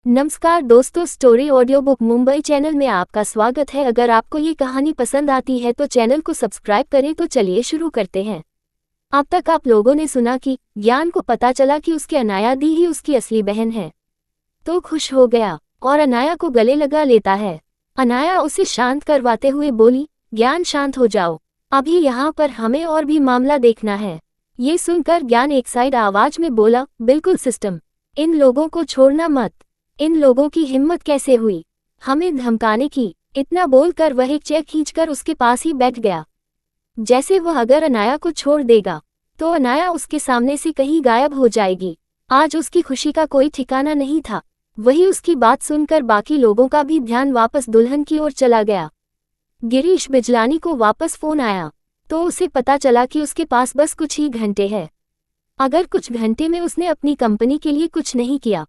नमस्कार दोस्तों, story audio book Mumbai channel में आपका स्वागत है। अगर आपको ये कहानी पसंद आती है तो चैनल को सब्सक्राइब करें। तो चलिए शुरू करते हैं। अब तक आप लोगों ने सुना कि ज्ञान को पता चला कि उसकी अनाया दी ही उसकी असली बहन है, तो खुश हो गया और अनाया को गले लगा लेता है। अनाया उसे शांत करवाते हुए बोली, ज्ञान शांत हो जाओ, अभी यहाँ पर हमें और भी मामला देखना है। ये सुनकर ज्ञान एक साइड आवाज में बोला, बिल्कुल सिस्टम, इन लोगों को छोड़ना मत। इन लोगों की हिम्मत कैसे हुई हमें धमकाने की। इतना बोलकर वह एक चेक खींचकर उसके पास ही बैठ गया, जैसे वह अगर अनाया को छोड़ देगा तो अनाया उसके सामने से कहीं गायब हो जाएगी। आज उसकी खुशी का कोई ठिकाना नहीं था। वही उसकी बात सुनकर बाकी लोगों का भी ध्यान वापस दुल्हन की ओर चला गया। गिरीश बिजलानी को वापस फोन आया तो उसे पता चला कि उसके पास बस कुछ ही घंटे हैं। अगर कुछ घंटे में उसने अपनी कंपनी के लिए कुछ नहीं किया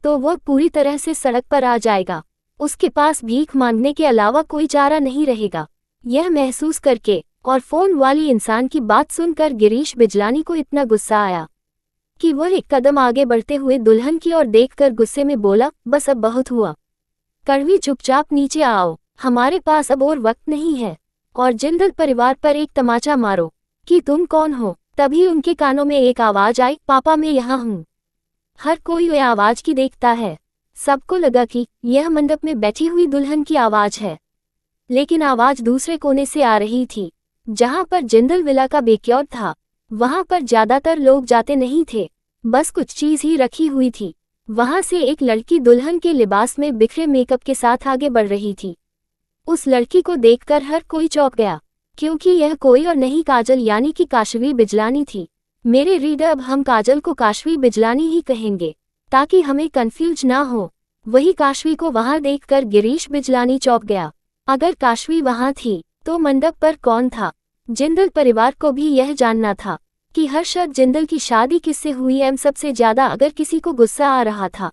तो वह पूरी तरह से सड़क पर आ जाएगा। उसके पास भीख मांगने के अलावा कोई चारा नहीं रहेगा। यह महसूस करके और फोन वाली इंसान की बात सुनकर गिरीश बिजलानी को इतना गुस्सा आया कि वह एक कदम आगे बढ़ते हुए दुल्हन की ओर देखकर गुस्से में बोला, बस अब बहुत हुआ। कड़वी, चुपचाप नीचे आओ, हमारे पास अब और वक्त नहीं है। और जिंदल परिवार पर एक तमाचा मारो कि तुम कौन हो। तभी उनके कानों में एक आवाज आई, पापा मैं यहाँ हूँ। हर कोई वह आवाज की देखता है। सबको लगा कि यह मंडप में बैठी हुई दुल्हन की आवाज है, लेकिन आवाज दूसरे कोने से आ रही थी, जहां पर जिंदल विला का बेक्यार्ड था। वहां पर ज्यादातर लोग जाते नहीं थे, बस कुछ चीज ही रखी हुई थी। वहां से एक लड़की दुल्हन के लिबास में बिखरे मेकअप के साथ आगे बढ़ रही थी। उस लड़की को देखकर हर कोई चौंक गया, क्योंकि यह कोई और नहीं काजल यानी कि काशवी बिजलानी थी। मेरे रीडर, अब हम काजल को काशवी बिजलानी ही कहेंगे ताकि हमें कंफ्यूज ना हो। वही काशवी को वहां देखकर गिरीश बिजलानी चौंक गया। अगर काशवी वहां थी तो मंडप पर कौन था? जिंदल परिवार को भी यह जानना था कि हर्षद जिंदल की शादी किससे हुई। सबसे ज्यादा अगर किसी को गुस्सा आ रहा था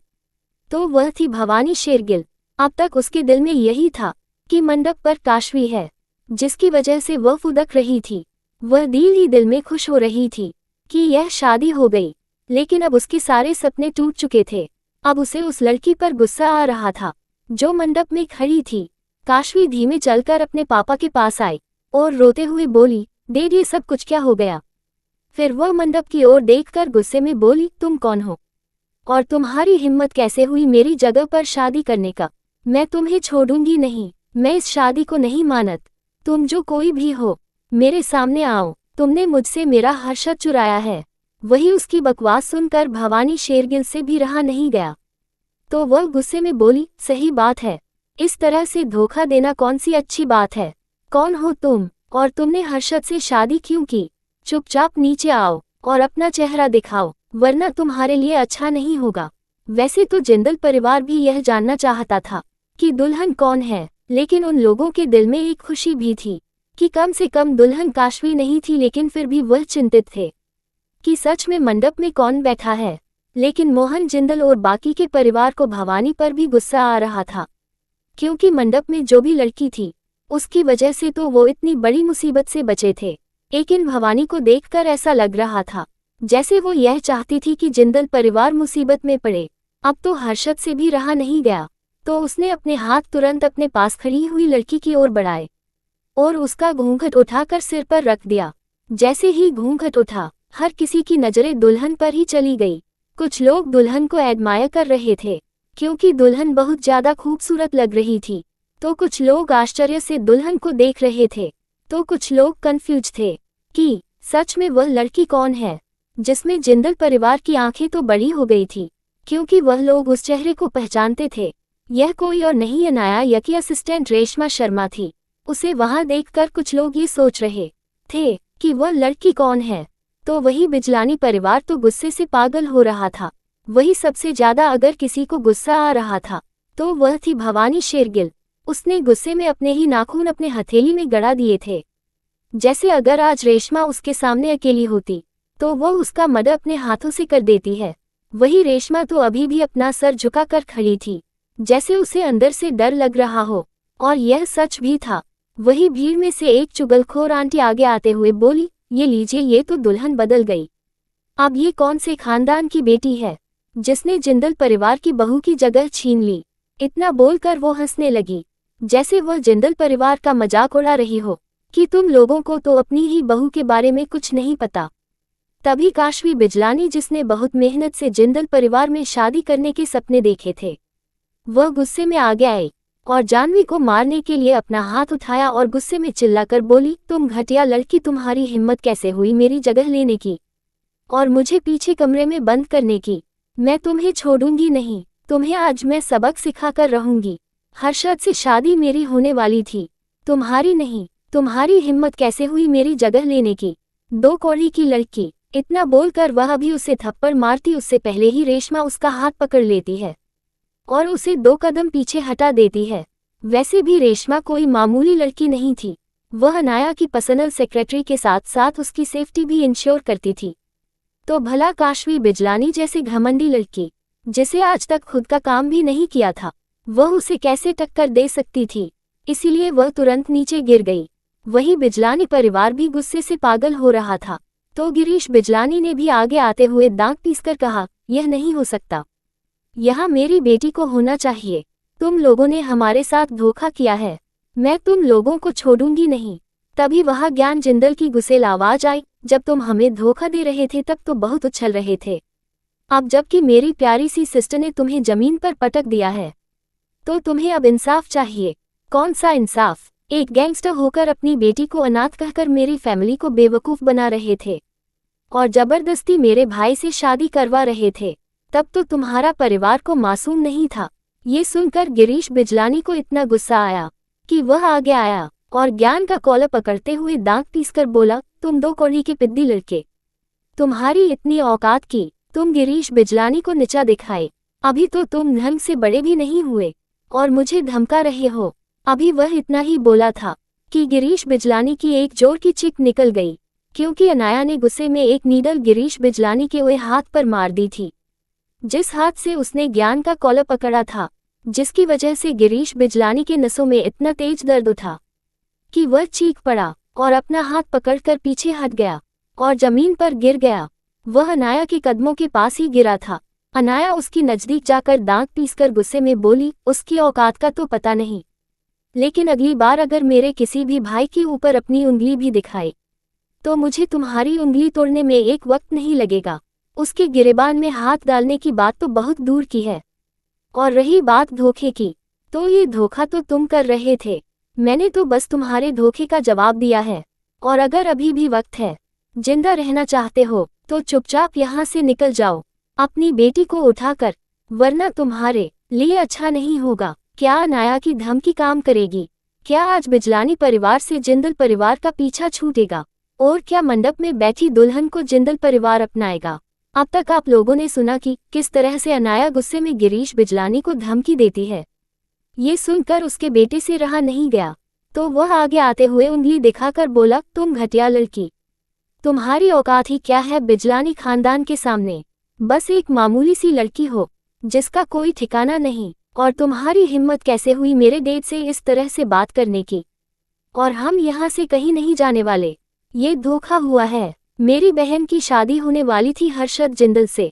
तो वह थी भवानी शेरगिल। अब तक उसके दिल में यही था कि मंडप पर काशवी है, जिसकी वजह से वह फुदक रही थी। वह दिल ही दिल में खुश हो रही थी कि यह शादी हो गई, लेकिन अब उसके सारे सपने टूट चुके थे। अब उसे उस लड़की पर गुस्सा आ रहा था जो मंडप में खड़ी थी। काशवी धीमे चलकर अपने पापा के पास आई और रोते हुए बोली, डैड ये सब कुछ क्या हो गया? फिर वह मंडप की ओर देखकर गुस्से में बोली, तुम कौन हो और तुम्हारी हिम्मत कैसे हुई मेरी जगह पर शादी करने का? मैं तुम्हें छोड़ूंगी नहीं, मैं इस शादी को नहीं मानत। तुम जो कोई भी हो, मेरे सामने आओ। तुमने मुझसे मेरा हर्षद चुराया है। वही उसकी बकवास सुनकर भवानी शेरगिल से भी रहा नहीं गया, तो वह गुस्से में बोली, सही बात है, इस तरह से धोखा देना कौन सी अच्छी बात है? कौन हो तुम और तुमने हर्षद से शादी क्यों की? चुपचाप नीचे आओ और अपना चेहरा दिखाओ, वरना तुम्हारे लिए अच्छा नहीं होगा। वैसे तो जिंदल परिवार भी यह जानना चाहता था कि दुल्हन कौन है, लेकिन उन लोगों के दिल में एक खुशी भी थी कि कम से कम दुल्हन काशवी नहीं थी। लेकिन फिर भी वह चिंतित थे कि सच में मंडप में कौन बैठा है। लेकिन मोहन जिंदल और बाकी के परिवार को भवानी पर भी गुस्सा आ रहा था, क्योंकि मंडप में जो भी लड़की थी उसकी वजह से तो वो इतनी बड़ी मुसीबत से बचे थे। लेकिन भवानी को देखकर ऐसा लग रहा था जैसे वो यह चाहती थी कि जिंदल परिवार मुसीबत में पड़े। अब तो हर्षद से भी रहा नहीं गया, तो उसने अपने हाथ तुरंत अपने पास खड़ी हुई लड़की की ओर बढ़ाए और उसका घूंघट उठाकर सिर पर रख दिया। जैसे ही घूंघट उठा, हर किसी की नजरें दुल्हन पर ही चली गई। कुछ लोग दुल्हन को एडमायर कर रहे थे क्योंकि दुल्हन बहुत ज्यादा खूबसूरत लग रही थी, तो कुछ लोग आश्चर्य से दुल्हन को देख रहे थे, तो कुछ लोग कंफ्यूज थे कि सच में वह लड़की कौन है। जिसमें जिंदल परिवार की आंखें तो बड़ी हो गई थी, क्योंकि वह लोग उस चेहरे को पहचानते थे। यह कोई और नहीं अनाया या की असिस्टेंट रेशमा शर्मा थी। उसे वहां देखकर कुछ लोग ये सोच रहे थे कि वह लड़की कौन है, तो वही बिजलानी परिवार तो गुस्से से पागल हो रहा था। वही सबसे ज्यादा अगर किसी को गुस्सा आ रहा था तो वह थी भवानी शेरगिल। उसने गुस्से में अपने ही नाखून अपने हथेली में गड़ा दिए थे, जैसे अगर आज रेशमा उसके सामने अकेली होती तो वह उसका मर्डर अपने हाथों से कर देती है। वही रेशमा तो अभी भी अपना सर झुकाकर खड़ी थी, जैसे उसे अंदर से डर लग रहा हो, और यह सच भी था। वही भीड़ में से एक चुगलखोर आंटी आगे आते हुए बोली, ये लीजिए, ये तो दुल्हन बदल गई। अब ये कौन से खानदान की बेटी है जिसने जिंदल परिवार की बहू की जगह छीन ली। इतना बोलकर वो हंसने लगी, जैसे वह जिंदल परिवार का मजाक उड़ा रही हो कि तुम लोगों को तो अपनी ही बहू के बारे में कुछ नहीं पता। तभी काशवी बिजलानी, जिसने बहुत मेहनत से जिंदल परिवार में शादी करने के सपने देखे थे, वह गुस्से में आगे आई और जानवी को मारने के लिए अपना हाथ उठाया और गुस्से में चिल्लाकर बोली, तुम घटिया लड़की, तुम्हारी हिम्मत कैसे हुई मेरी जगह लेने की और मुझे पीछे कमरे में बंद करने की। मैं तुम्हें छोड़ूंगी नहीं, तुम्हें आज मैं सबक सिखाकर रहूंगी। हर्षद से शादी मेरी होने वाली थी, तुम्हारी नहीं। तुम्हारी हिम्मत कैसे हुई मेरी जगह लेने की, दो कौड़ी की लड़की। इतना बोलकर वह अभी उसे थप्पड़ मारती उससे पहले ही रेशमा उसका हाथ पकड़ लेती है और उसे 2 कदम पीछे हटा देती है। वैसे भी रेशमा कोई मामूली लड़की नहीं थी, वह अनाया की पर्सनल सेक्रेटरी के साथ साथ उसकी सेफ्टी भी इंश्योर करती थी। तो भला काशवी बिजलानी जैसे घमंडी लड़की, जिसे आज तक खुद का काम भी नहीं किया था, वह उसे कैसे टक्कर दे सकती थी। इसीलिए वह तुरंत नीचे गिर गई। वही बिजलानी परिवार भी गुस्से से पागल हो रहा था। तो गिरीश बिजलानी ने भी आगे आते हुए दांत पीसकर कहा, यह नहीं हो सकता, यहाँ मेरी बेटी को होना चाहिए। तुम लोगों ने हमारे साथ धोखा किया है, मैं तुम लोगों को छोड़ूंगी नहीं। तभी वहां ज्ञान जिंदल की गुस्सेल आवाज आई, जब तुम हमें धोखा दे रहे थे तब तो बहुत उछल रहे थे, अब जबकि मेरी प्यारी सी सिस्टर ने तुम्हें जमीन पर पटक दिया है तो तुम्हें अब इंसाफ चाहिए। कौन सा इंसाफ? एक गैंगस्टर होकर अपनी बेटी को अनाथ कहकर मेरी फैमिली को बेवकूफ बना रहे थे और जबरदस्ती मेरे भाई से शादी करवा रहे थे, तब तो तुम्हारा परिवार को मासूम नहीं था। ये सुनकर गिरीश बिजलानी को इतना गुस्सा आया कि वह आगे आया और ज्ञान का कॉलर पकड़ते हुए दांत पीसकर बोला, तुम 2 कौड़ी के पिद्दी लड़के, तुम्हारी इतनी औकात की तुम गिरीश बिजलानी को नीचा दिखाए। अभी तो तुम ढंग से बड़े भी नहीं हुए और मुझे धमका रहे हो। अभी वह इतना ही बोला था कि गिरीश बिजलानी की एक जोर की चीख निकल गई, क्योंकि अनाया ने गुस्से में एक नीडल गिरीश बिजलानी के हुए हाथ पर मार दी थी, जिस हाथ से उसने ज्ञान का कॉलर पकड़ा था, जिसकी वजह से गिरीश बिजलानी के नसों में इतना तेज दर्द उठा कि वह चीख पड़ा और अपना हाथ पकड़कर पीछे हट गया और जमीन पर गिर गया। वह अनाया के कदमों के पास ही गिरा था। अनाया उसकी नजदीक जाकर दांत पीसकर गुस्से में बोली, उसकी औकात का तो पता नहीं, लेकिन अगली बार अगर मेरे किसी भी भाई के ऊपर अपनी उंगली भी दिखाए तो मुझे तुम्हारी उंगली तोड़ने में एक वक्त नहीं लगेगा। उसके गिरेबान में हाथ डालने की बात तो बहुत दूर की है, और रही बात धोखे की, तो ये धोखा तो तुम कर रहे थे, मैंने तो बस तुम्हारे धोखे का जवाब दिया है। और अगर अभी भी वक्त है, जिंदा रहना चाहते हो तो चुपचाप यहाँ से निकल जाओ अपनी बेटी को उठाकर, वरना तुम्हारे लिए अच्छा नहीं होगा। क्या अनाया की धमकी काम करेगी? क्या आज बिजलानी परिवार से जिंदल परिवार का पीछा छूटेगा? और क्या मंडप में बैठी दुल्हन को जिंदल परिवार अपनाएगा? अब तक आप लोगों ने सुना कि किस तरह से अनाया गुस्से में गिरीश बिजलानी को धमकी देती है। ये सुनकर उसके बेटे से रहा नहीं गया, तो वह आगे आते हुए उंगली दिखाकर बोला, तुम घटिया लड़की, तुम्हारी औकात ही क्या है बिजलानी खानदान के सामने? बस एक मामूली सी लड़की हो जिसका कोई ठिकाना नहीं, और तुम्हारी हिम्मत कैसे हुई मेरे डैड से इस तरह से बात करने की? और हम यहाँ से कहीं नहीं जाने वाले, ये धोखा हुआ है। मेरी बहन की शादी होने वाली थी हर्षद जिंदल से,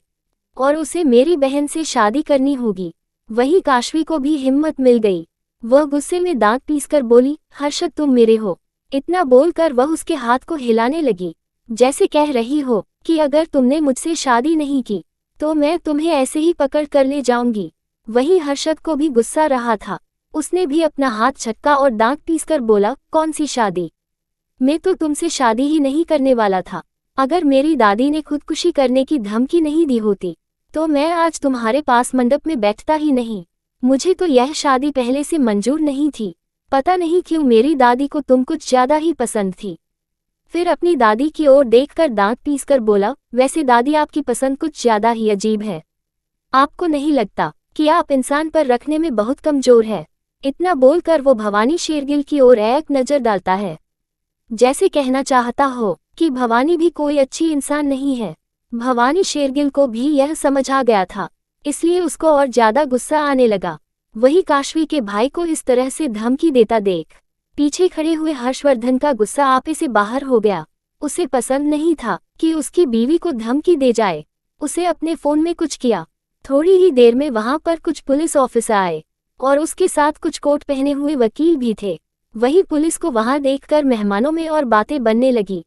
और उसे मेरी बहन से शादी करनी होगी। वही काशवी को भी हिम्मत मिल गई, वह गुस्से में दांत पीसकर बोली, हर्षद तुम मेरे हो। इतना बोलकर वह उसके हाथ को हिलाने लगी, जैसे कह रही हो कि अगर तुमने मुझसे शादी नहीं की तो मैं तुम्हें ऐसे ही पकड़ कर ले जाऊंगी। वहीं हर्षद को भी गुस्सा रहा था, उसने भी अपना हाथ झटका और दांत पीसकर बोला, कौन सी शादी? मैं तो तुमसे शादी ही नहीं करने वाला था। अगर मेरी दादी ने खुदकुशी करने की धमकी नहीं दी होती तो मैं आज तुम्हारे पास मंडप में बैठता ही नहीं। मुझे तो यह शादी पहले से मंजूर नहीं थी, पता नहीं क्यों मेरी दादी को तुम कुछ ज्यादा ही पसंद थी। फिर अपनी दादी की ओर देखकर दांत पीसकर बोला, वैसे दादी आपकी पसंद कुछ ज्यादा ही अजीब है। आपको नहीं लगता कि आप इंसान पर रखने में बहुत कमजोर है? इतना बोलकर वो भवानी शेरगिल की ओर एक नजर डालता है, जैसे कहना चाहता हो कि भवानी भी कोई अच्छी इंसान नहीं है। भवानी शेरगिल को भी यह समझ आ गया था, इसलिए उसको और ज्यादा गुस्सा आने लगा। वही काशवी के भाई को इस तरह से धमकी देता देख पीछे खड़े हुए हर्षवर्धन का गुस्सा आपे से बाहर हो गया। उसे पसंद नहीं था कि उसकी बीवी को धमकी दे जाए। उसे अपने फोन में कुछ किया थोड़ी ही देर में वहां पर कुछ पुलिस ऑफिसर आए और उसके साथ कुछ कोट पहने हुए वकील भी थे। वही पुलिस को वहां देखकर मेहमानों में और बातें बनने लगी।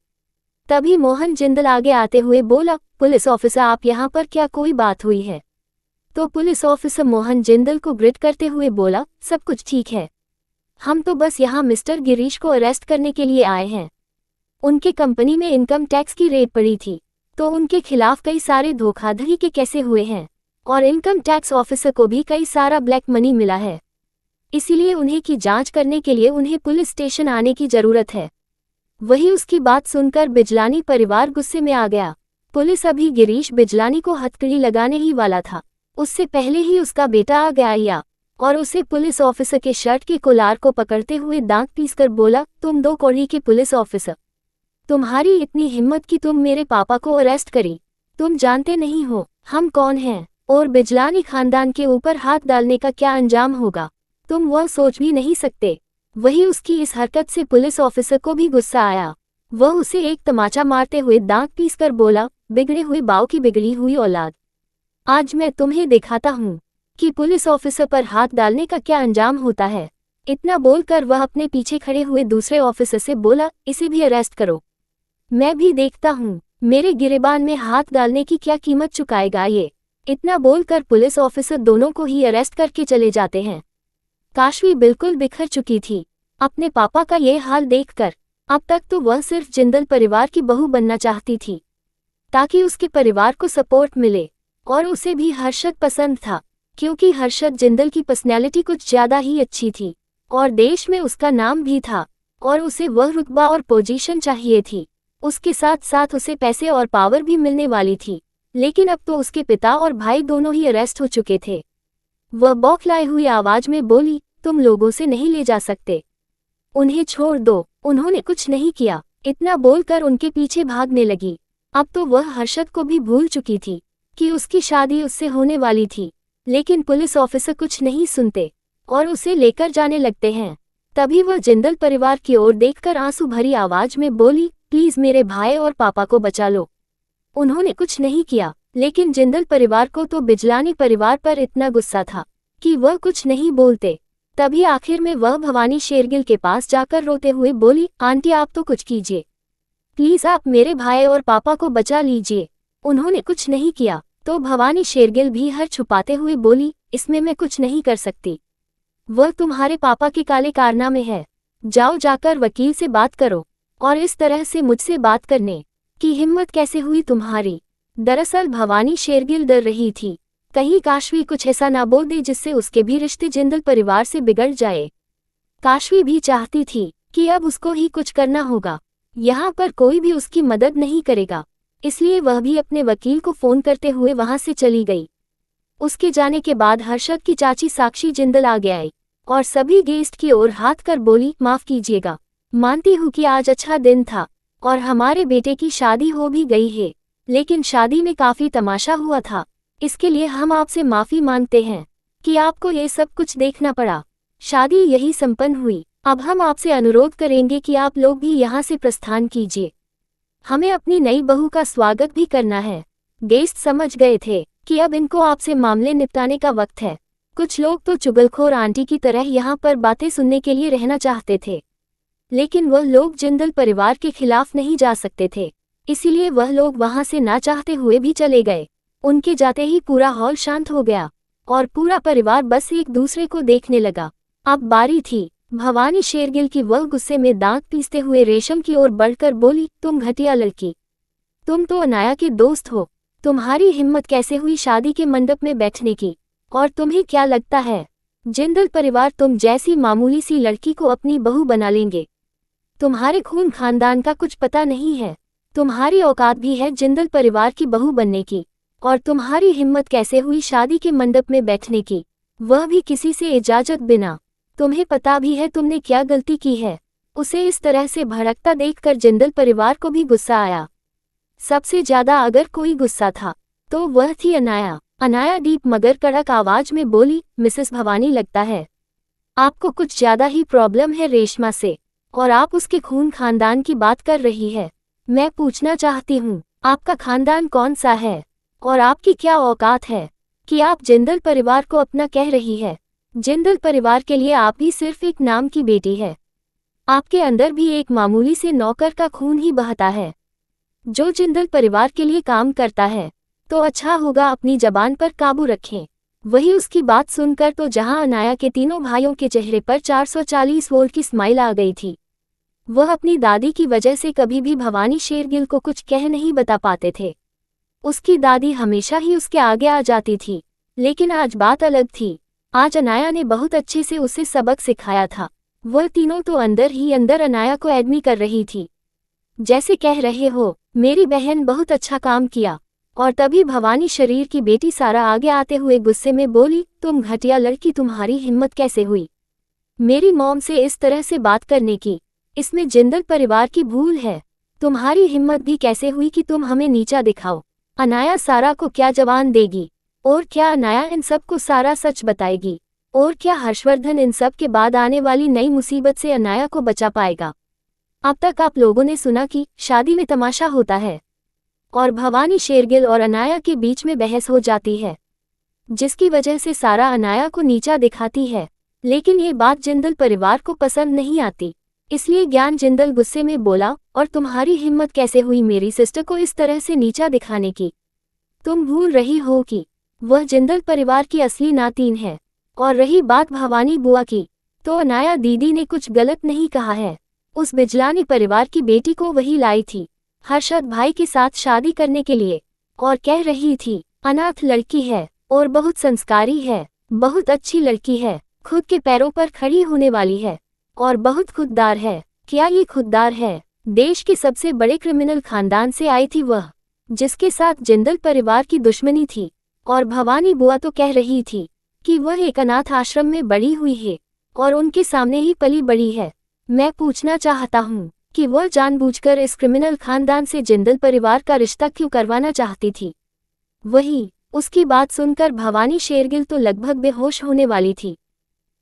तभी मोहन जिंदल आगे आते हुए बोला, पुलिस ऑफिसर आप यहाँ पर क्या कोई बात हुई है? तो पुलिस ऑफिसर मोहन जिंदल को ग्रिट करते हुए बोला, सब कुछ ठीक है, हम तो बस यहाँ मिस्टर गिरीश को अरेस्ट करने के लिए आए हैं। उनके कंपनी में इनकम टैक्स की रेड पड़ी थी, तो उनके खिलाफ कई सारे धोखाधड़ी के केसेस हुए हैं और इनकम टैक्स ऑफिसर को भी कई सारा ब्लैक मनी मिला है। इसीलिए उन्हें की जांच करने के लिए उन्हें पुलिस स्टेशन आने की जरूरत है। वही उसकी बात सुनकर बिजलानी परिवार गुस्से में आ गया। पुलिस अभी गिरीश बिजलानी को हथकड़ी लगाने ही वाला था, उससे पहले ही उसका बेटा आ गया और उसे पुलिस ऑफिसर के शर्ट के कोलार को पकड़ते हुए दांत पीसकर बोला, तुम 2 कौड़ी के पुलिस ऑफिसर, तुम्हारी इतनी हिम्मत कि तुम मेरे पापा को अरेस्ट करी? तुम जानते नहीं हो हम कौन हैं और बिजलानी खानदान के ऊपर हाथ डालने का क्या अंजाम होगा, तुम वह सोच भी नहीं सकते। वही उसकी इस हरकत से पुलिस ऑफिसर को भी गुस्सा आया। वह उसे एक तमाचा मारते हुए दांत पीसकर बोला, बिगड़े हुए बाव की बिगड़ी हुई औलाद, आज मैं तुम्हें दिखाता हूँ कि पुलिस ऑफिसर पर हाथ डालने का क्या अंजाम होता है। इतना बोलकर वह अपने पीछे खड़े हुए दूसरे ऑफिसर से बोला, इसे भी अरेस्ट करो, मैं भी देखता हूँ मेरे गिरेबान में हाथ डालने की क्या कीमत चुकाएगा ये। इतना बोलकर पुलिस ऑफिसर दोनों को ही अरेस्ट करके चले जाते हैं। काशवी बिल्कुल बिखर चुकी थी अपने पापा का ये हाल देखकर। अब तक तो वह सिर्फ जिंदल परिवार की बहू बनना चाहती थी ताकि उसके परिवार को सपोर्ट मिले, और उसे भी हर्षद पसंद था क्योंकि हर्षद जिंदल की पर्सनैलिटी कुछ ज्यादा ही अच्छी थी और देश में उसका नाम भी था और उसे वह रुतबा और पोजीशन चाहिए थी। उसके साथ साथ उसे पैसे और पावर भी मिलने वाली थी, लेकिन अब तो उसके पिता और भाई दोनों ही अरेस्ट हो चुके थे। वह बौखलाई हुई आवाज में बोली, तुम लोगों से नहीं ले जा सकते, उन्हें छोड़ दो, उन्होंने कुछ नहीं किया। इतना बोलकर उनके पीछे भागने लगी। अब तो वह हर्षद को भी भूल चुकी थी कि उसकी शादी उससे होने वाली थी, लेकिन पुलिस ऑफिसर कुछ नहीं सुनते और उसे लेकर जाने लगते हैं। तभी वह जिंदल परिवार की ओर देखकर आंसू भरी आवाज में बोली, प्लीज मेरे भाई और पापा को बचा लो, उन्होंने कुछ नहीं किया। लेकिन जिंदल परिवार को तो बिजलानी परिवार पर इतना गुस्सा था कि वह कुछ नहीं बोलते। तभी आखिर में वह भवानी शेरगिल के पास जाकर रोते हुए बोली, आंटी आप तो कुछ कीजिए, प्लीज आप मेरे भाई और पापा को बचा लीजिए, उन्होंने कुछ नहीं किया। तो भवानी शेरगिल भी हर छुपाते हुए बोली, इसमें मैं कुछ नहीं कर सकती, वह तुम्हारे पापा के काले कारनामे है, जाओ जाकर वकील से बात करो, और इस तरह से मुझसे बात करने की हिम्मत कैसे हुई तुम्हारी? दरअसल भवानी शेरगिल डर रही थी कहीं काशवी कुछ ऐसा ना बोल दे जिससे उसके भी रिश्ते जिंदल परिवार से बिगड़ जाए। काशवी भी चाहती थी कि अब उसको ही कुछ करना होगा, यहाँ पर कोई भी उसकी मदद नहीं करेगा, इसलिए वह भी अपने वकील को फोन करते हुए वहां से चली गई। उसके जाने के बाद हर्षद की चाची साक्षी जिंदल आगे आई और सभी गेस्ट की ओर हाथ कर बोली, माफ कीजिएगा, मानती हूँ कि आज अच्छा दिन था और हमारे बेटे की शादी हो भी गई है, लेकिन शादी में काफी तमाशा हुआ था, इसके लिए हम आपसे माफी मांगते हैं कि आपको ये सब कुछ देखना पड़ा। शादी यही संपन्न हुई, अब हम आपसे अनुरोध करेंगे कि आप लोग भी यहाँ से प्रस्थान कीजिए, हमें अपनी नई बहू का स्वागत भी करना है। गेस्ट समझ गए थे कि अब इनको आपसे मामले निपटाने का वक्त है। कुछ लोग तो चुगलखोर आंटी की तरह यहाँ पर बातें सुनने के लिए रहना चाहते थे, लेकिन वह लोग जिंदल परिवार के खिलाफ नहीं जा सकते थे, इसीलिए वह लोग वहां से ना चाहते हुए भी चले गए। उनके जाते ही पूरा हॉल शांत हो गया और पूरा परिवार बस एक दूसरे को देखने लगा। अब बारी थी भवानी शेरगिल की। वह गुस्से में दांत पीसते हुए रेशम की ओर बढ़कर बोली, तुम घटिया लड़की, तुम तो अनाया के दोस्त हो, तुम्हारी हिम्मत कैसे हुई शादी के मंडप में बैठने की, और तुम्हें क्या लगता है जिंदल परिवार तुम जैसी मामूली सी लड़की को अपनी बहू बना लेंगे? तुम्हारे खून खानदान का कुछ पता नहीं है, तुम्हारी औकात भी है जिंदल परिवार की बहू बनने की, और तुम्हारी हिम्मत कैसे हुई शादी के मंडप में बैठने की, वह भी किसी से इजाजत बिना? तुम्हें पता भी है तुमने क्या गलती की है? उसे इस तरह से भड़कता देखकर जिंदल परिवार को भी गुस्सा आया। सबसे ज्यादा अगर कोई गुस्सा था तो वह थी अनाया। अनाया डीप मगर कड़क आवाज में बोली, मिसेस भवानी लगता है आपको कुछ ज्यादा ही प्रॉब्लम है रेशमा से, और आप उसके खून खानदान की बात कर रही है। मैं पूछना चाहती हूँ आपका खानदान कौन सा है और आपकी क्या औकात है कि आप जिंदल परिवार को अपना कह रही है। जिंदल परिवार के लिए आप भी सिर्फ एक नाम की बेटी है। आपके अंदर भी एक मामूली से नौकर का खून ही बहता है जो जिंदल परिवार के लिए काम करता है। तो अच्छा होगा अपनी जबान पर काबू रखें। वही उसकी बात सुनकर तो जहां अनाया के तीनों भाइयों के चेहरे पर 440 वोल्ट की स्माइल आ गई थी। वह अपनी दादी की वजह से कभी भी भवानी शेरगिल को कुछ कह नहीं बता पाते थे। उसकी दादी हमेशा ही उसके आगे आ जाती थी, लेकिन आज बात अलग थी। आज अनाया ने बहुत अच्छे से उसे सबक सिखाया था। वह तीनों तो अंदर ही अंदर अनाया को एडमी कर रही थी, जैसे कह रहे हो मेरी बहन बहुत अच्छा काम किया। और तभी भवानी शरीर की बेटी सारा आगे आते हुए गुस्से में बोली, तुम घटिया लड़की, तुम्हारी हिम्मत कैसे हुई मेरी मॉम से इस तरह से बात करने की? इसमें जिंदल परिवार की भूल है। तुम्हारी हिम्मत भी कैसे हुई कि तुम हमें नीचा दिखाओ? अनाया सारा को क्या जवान देगी? और क्या अनाया इन सब को सारा सच बताएगी? और क्या हर्षवर्धन इन सब के बाद आने वाली नई मुसीबत से अनाया को बचा पाएगा? अब तक आप लोगों ने सुना कि शादी में तमाशा होता है और भवानी शेरगिल और अनाया के बीच में बहस हो जाती है, जिसकी वजह से सारा अनाया को नीचा दिखाती है। लेकिन ये बात जिंदल परिवार को पसंद नहीं आती, इसलिए ज्ञान जिंदल गुस्से में बोला, और तुम्हारी हिम्मत कैसे हुई मेरी सिस्टर को इस तरह से नीचा दिखाने की? तुम भूल रही हो कि वह जिंदल परिवार की असली नातीन है। और रही बात भवानी बुआ की, तो अनाया दीदी ने कुछ गलत नहीं कहा है। उस बिजलानी परिवार की बेटी को वही लाई थी हर्षद भाई के साथ शादी करने के लिए, और कह रही थी अनाथ लड़की है और बहुत संस्कारी है, बहुत अच्छी लड़की है, खुद के पैरों पर खड़ी होने वाली है और बहुत खुददार है। क्या ये खुददार है? देश के सबसे बड़े क्रिमिनल खानदान से आई थी वह, जिसके साथ जिंदल परिवार की दुश्मनी थी। और भवानी बुआ तो कह रही थी कि वह एक अनाथ आश्रम में बड़ी हुई है और उनके सामने ही पली बड़ी है। मैं पूछना चाहता हूँ कि वह जानबूझकर इस क्रिमिनल खानदान से जिंदल परिवार का रिश्ता क्यों करवाना चाहती थी? वही उसकी बात सुनकर भवानी शेरगिल तो लगभग बेहोश होने वाली थी।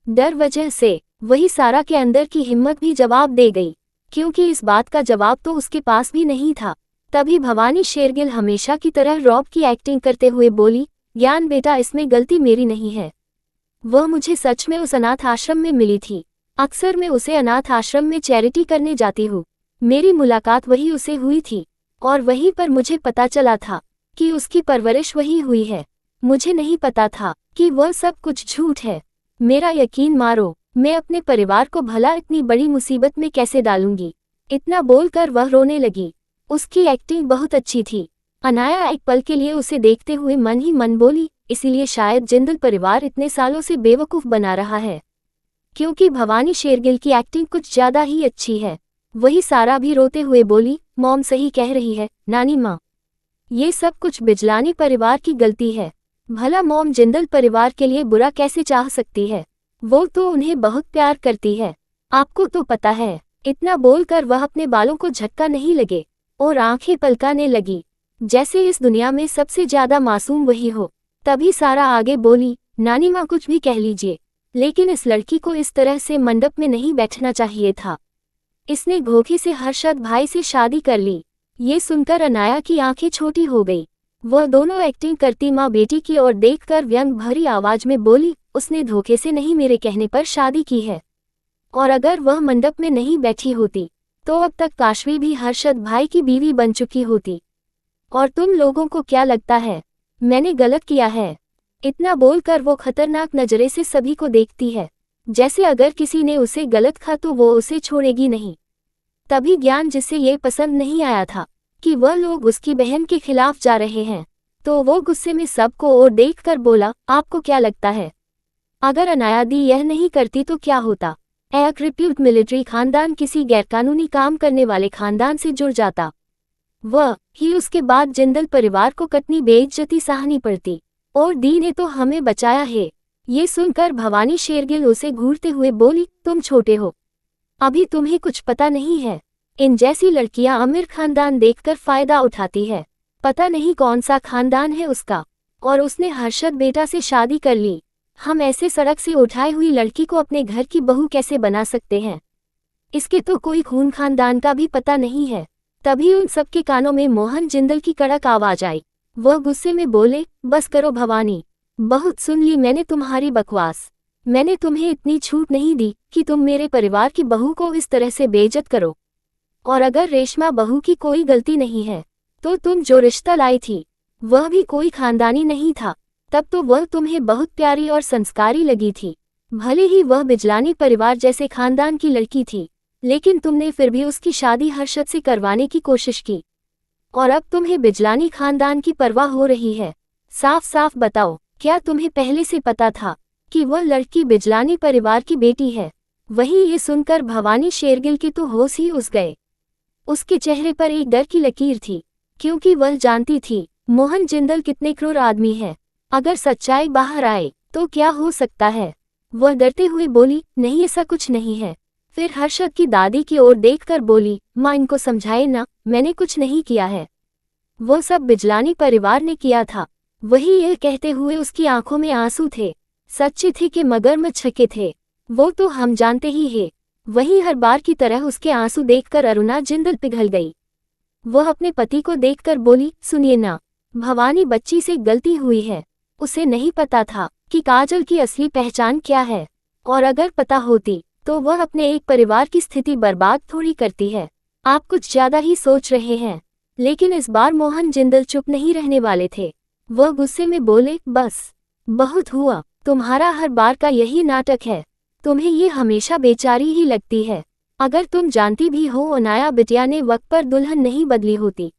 डर वजह से वही सारा के अंदर की हिम्मत भी जवाब दे गई, क्योंकि इस बात का जवाब तो उसके पास भी नहीं था। तभी भवानी शेरगिल हमेशा की तरह रॉब की एक्टिंग करते हुए बोली, ज्ञान बेटा, इसमें गलती मेरी नहीं है। वह मुझे सच में उस अनाथ आश्रम में मिली थी। अक्सर मैं उसे अनाथ आश्रम में चैरिटी करने जाती हूँ। मेरी मुलाकात वही उसे हुई थी और वहीं पर मुझे पता चला था कि उसकी परवरिश वही हुई है। मुझे नहीं पता था कि वह सब कुछ झूठ है। मेरा यकीन मारो, मैं अपने परिवार को भला इतनी बड़ी मुसीबत में कैसे डालूंगी? इतना बोलकर वह रोने लगी। उसकी एक्टिंग बहुत अच्छी थी। अनाया एक पल के लिए उसे देखते हुए मन ही मन बोली, इसीलिए शायद जिंदल परिवार इतने सालों से बेवकूफ बना रहा है, क्योंकि भवानी शेरगिल की एक्टिंग कुछ ज्यादा ही अच्छी है। वही सारा भी रोते हुए बोली, मॉम सही कह रही है नानी माँ, ये सब कुछ बिजलानी परिवार की गलती है। भला मॉम जिंदल परिवार के लिए बुरा कैसे चाह सकती है? वो तो उन्हें बहुत प्यार करती है, आपको तो पता है। इतना बोलकर वह अपने बालों को झटका नहीं लगे और आंखें पलकाने लगी, जैसे इस दुनिया में सबसे ज्यादा मासूम वही हो। तभी सारा आगे बोली, नानी माँ कुछ भी कह लीजिए, लेकिन इस लड़की को इस तरह से मंडप में नहीं बैठना चाहिए था। इसने धोखे से हर्षद भाई से शादी कर ली। ये सुनकर अनाया की आंखें छोटी हो गई। वह दोनों एक्टिंग करती माँ बेटी की ओर देखकर व्यंग भरी आवाज में बोली, उसने धोखे से नहीं मेरे कहने पर शादी की है, और अगर वह मंडप में नहीं बैठी होती तो अब तक काशवी भी हर्षद भाई की बीवी बन चुकी होती। और तुम लोगों को क्या लगता है मैंने गलत किया है? इतना बोलकर वो खतरनाक नजरे से सभी को देखती है, जैसे अगर किसी ने उसे गलत कहा तो वो उसे छोड़ेगी नहीं। तभी ज्ञान, जिसे ये पसंद नहीं आया था कि वह लोग उसकी बहन के खिलाफ जा रहे हैं, तो वो गुस्से में सबको और देखकर बोला, आपको क्या लगता है अगर अनाया दी यह नहीं करती तो क्या होता? एक रिप्यूट मिलिट्री खानदान किसी गैरकानूनी काम करने वाले खानदान से जुड़ जाता। वह ही उसके बाद जिंदल परिवार को कतनी बेइज्जती सहनी पड़ती। और दी ने तो हमें बचाया है। ये सुनकर भवानी शेरगिल उसे घूरते हुए बोली, तुम छोटे हो, अभी तुम्हें कुछ पता नहीं है। इन जैसी लड़कियां अमीर खानदान देखकर फायदा उठाती है। पता नहीं कौन सा खानदान है उसका, और उसने हर्षद बेटा से शादी कर ली। हम ऐसे सड़क से उठाई हुई लड़की को अपने घर की बहू कैसे बना सकते हैं? इसके तो कोई खून खानदान का भी पता नहीं है। तभी उन सबके कानों में मोहन जिंदल की कड़क आवाज आई। वह गुस्से में बोले, बस करो भवानी, बहुत सुन ली मैंने तुम्हारी बकवास। मैंने तुम्हें इतनी छूट नहीं दी कि तुम मेरे परिवार की बहू को इस तरह से बेइज्जत करो। और अगर रेशमा बहू की कोई गलती नहीं है तो तुम जो रिश्ता लाई थी वह भी कोई खानदानी नहीं था। तब तो वह तुम्हें बहुत प्यारी और संस्कारी लगी थी। भले ही वह बिजलानी परिवार जैसे खानदान की लड़की थी, लेकिन तुमने फिर भी उसकी शादी हर्षद से करवाने की कोशिश की। और अब तुम्हें बिजलानी खानदान की परवाह हो रही है। साफ साफ बताओ, क्या तुम्हें पहले से पता था कि वह लड़की बिजलानी परिवार की बेटी है? वहीं ये सुनकर भवानी शेरगिल के तो होश ही उस गए। उसके चेहरे पर एक डर की लकीर थी, क्योंकि वह जानती थी मोहन जिंदल कितने क्रूर आदमी है। अगर सच्चाई बाहर आए तो क्या हो सकता है। वह डरते हुए बोली, नहीं ऐसा कुछ नहीं है। फिर हर्षद की दादी की ओर देखकर बोली, माँ इनको समझाए ना, मैंने कुछ नहीं किया है। वो सब बिजलानी परिवार ने किया था। वही यह कहते हुए उसकी आंखों में आंसू थे। सच्चे थे कि मगरमच्छ के थे, वो तो हम जानते ही हैं। वहीं हर बार की तरह उसके आंसू देखकर अरुणा जिंदल पिघल गई। वह अपने पति को देखकर बोली, सुनिए ना, भवानी बच्ची से गलती हुई है। उसे नहीं पता था कि काजल की असली पहचान क्या है, और अगर पता होती तो वह अपने एक परिवार की स्थिति बर्बाद थोड़ी करती है। आप कुछ ज्यादा ही सोच रहे हैं। लेकिन इस बार मोहन जिंदल चुप नहीं रहने वाले थे। वह गुस्से में बोले, बस बहुत हुआ, तुम्हारा हर बार का यही नाटक है। तुम्हें ये हमेशा बेचारी ही लगती है। अगर तुम जानती भी हो अनाया बिटिया ने वक्त पर दुल्हन नहीं बदली होती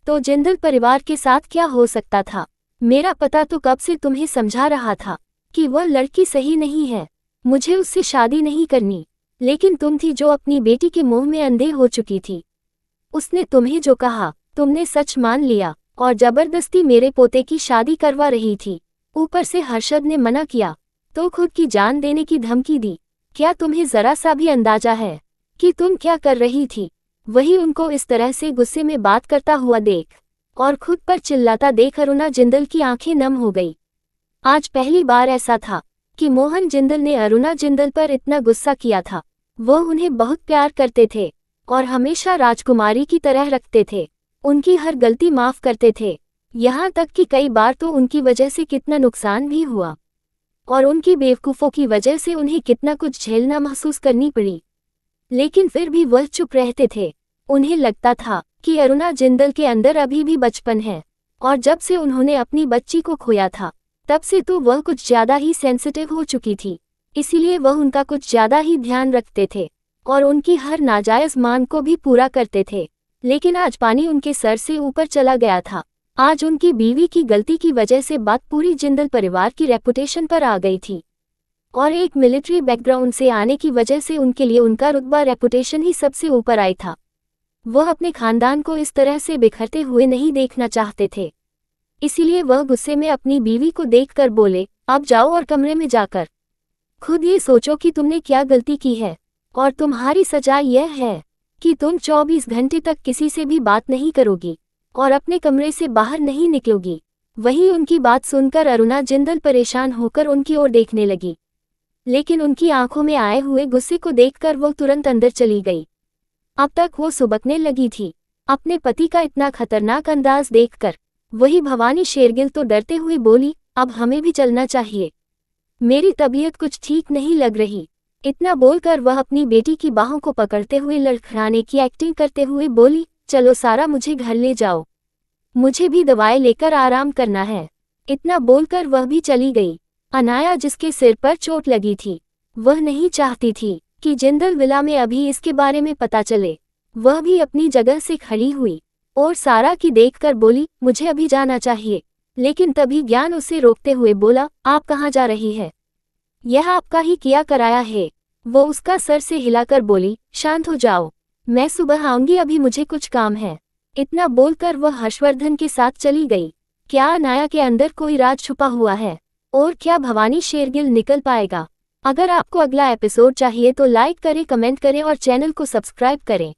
तो जिंदल परिवार के साथ क्या हो सकता था। मेरा पता तो कब से तुम्हें समझा रहा था कि वह लड़की सही नहीं है, मुझे उससे शादी नहीं करनी। लेकिन तुम थी जो अपनी बेटी के मुंह में अंधे हो चुकी थी। उसने तुम्हें जो कहा तुमने सच मान लिया और जबरदस्ती मेरे पोते की शादी करवा रही थी। ऊपर से हर्षद ने मना किया तो खुद की जान देने की धमकी दी। क्या तुम्हें जरा सा भी अंदाजा है कि तुम क्या कर रही थी? वही उनको इस तरह से गुस्से में बात करता हुआ देख और खुद पर चिल्लाता देख अरुणा जिंदल की आंखें नम हो गई। आज पहली बार ऐसा था कि मोहन जिंदल ने अरुणा जिंदल पर इतना गुस्सा किया था। वह उन्हें बहुत प्यार करते थे और हमेशा राजकुमारी की तरह रखते थे। उनकी हर गलती माफ करते थे, यहाँ तक कि कई बार तो उनकी वजह से कितना नुकसान भी हुआ और उनकी बेवकूफ़ों की वजह से उन्हें कितना कुछ झेलना महसूस करनी पड़ी। लेकिन फिर भी वह चुप रहते थे। उन्हें लगता था कि अरुणा जिंदल के अंदर अभी भी बचपन है, और जब से उन्होंने अपनी बच्ची को खोया था तब से तो वह कुछ ज़्यादा ही सेंसिटिव हो चुकी थी। इसीलिए वह उनका कुछ ज़्यादा ही ध्यान रखते थे और उनकी हर नाजायज़ मांग को भी पूरा करते थे। लेकिन आज पानी उनके सर से ऊपर चला गया था। आज उनकी बीवी की गलती की वजह से बात पूरी जिंदल परिवार की रेपुटेशन पर आ गई थी, और एक मिलिट्री बैकग्राउंड से आने की वजह से उनके लिए उनका रुतबा रेपुटेशन ही सबसे ऊपर आई था। वह अपने खानदान को इस तरह से बिखरते हुए नहीं देखना चाहते थे। इसीलिए वह गुस्से में अपनी बीवी को देखकर बोले, अब जाओ और कमरे में जाकर खुद ये सोचो कि तुमने क्या गलती की है, और तुम्हारी सजा यह है कि तुम 24 घंटे तक किसी से भी बात नहीं करोगी और अपने कमरे से बाहर नहीं निकलोगी। वहीं उनकी बात सुनकर अरुणा जिंदल परेशान होकर उनकी ओर देखने लगी, लेकिन उनकी आंखों में आए हुए गुस्से को देखकर वो तुरंत अंदर चली गई। अब तक वो सुबकने लगी थी अपने पति का इतना खतरनाक अंदाज देखकर। वही भवानी शेरगिल तो डरते हुए बोली, अब हमें भी चलना चाहिए, मेरी तबीयत कुछ ठीक नहीं लग रही। इतना बोलकर वह अपनी बेटी की बाहों को पकड़ते हुए लड़खड़ाने की एक्टिंग करते हुए बोली, चलो सारा मुझे घर ले जाओ, मुझे भी दवाएं लेकर आराम करना है। इतना बोलकर वह भी चली गई। अनाया जिसके सिर पर चोट लगी थी, वह नहीं चाहती थी कि जिंदल विला में अभी इसके बारे में पता चले। वह भी अपनी जगह से खड़ी हुई और सारा की देखकर बोली, मुझे अभी जाना चाहिए। लेकिन तभी ज्ञान उसे रोकते हुए बोला, आप कहाँ जा रही है? यह आपका ही किया कराया है। वो उसका सर से हिलाकर बोली, शांत हो जाओ, मैं सुबह आऊंगी, अभी मुझे कुछ काम है। इतना बोलकर वह हर्षवर्धन के साथ चली गई। क्या अनाया के अंदर कोई राज छुपा हुआ है, और क्या भवानी शेरगिल निकल पाएगा? अगर आपको अगला एपिसोड चाहिए तो लाइक करें, कमेंट करें और चैनल को सब्सक्राइब करें।